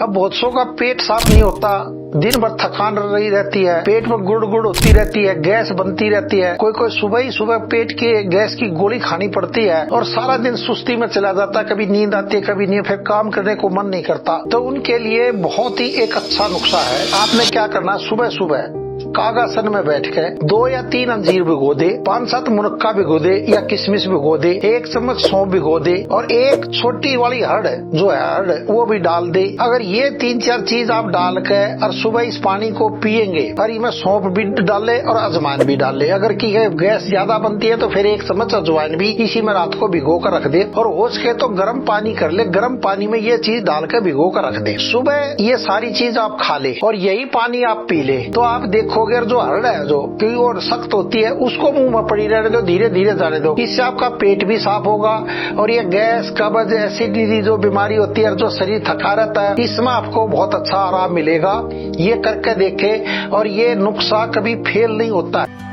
अब बहुत सौ का पेट साफ नहीं होता, दिन भर थकान रही रहती है, पेट में गुड़ गुड़ होती रहती है, गैस बनती रहती है, कोई सुबह ही सुबह पेट के गैस की गोली खानी पड़ती है और सारा दिन सुस्ती में चला जाता है, कभी नींद आती है कभी नहीं, फिर काम करने को मन नहीं करता। तो उनके लिए बहुत ही एक अच्छा नुस्खा है। आपने क्या करना, सुबह सुबह कागासन में बैठ के 2 या 3 अंजीर भिगो दे, 5-7 मुनक्का भिगो दे या किशमिश भिगो दे, 1 चम्मच सौंफ भिगो दे और एक छोटी वाली हर्ड जो है हर्ड वो भी डाल दे। अगर ये 3-4 चीज आप डाल के और सुबह इस पानी को पियेंगे और इसमें सौंफ भी डाले और अजवाइन भी डाले, अगर की गैस ज्यादा बनती है तो फिर 1 चम्मच अजवाइन भी इसी में रात को भिगो कर रख दे और हो सके तो गर्म पानी कर ले, गर्म पानी में ये चीज डाल के भिगो कर रख दे। सुबह ये सारी चीज आप खा ले और यही पानी आप पी ले तो आप देखोगे जो हर्ड है जो की और सख्त होती है उसको मुंह में पड़ी रहने दो, धीरे धीरे जाने दो। इससे आपका पेट भी साफ होगा और ये गैस कब्ज एसिडिटी जो बीमारी होती है जो शरीर थका रहता है इसमें आपको बहुत अच्छा आराम मिलेगा। ये करके देखे और ये नुस्खा कभी फेल नहीं होता है।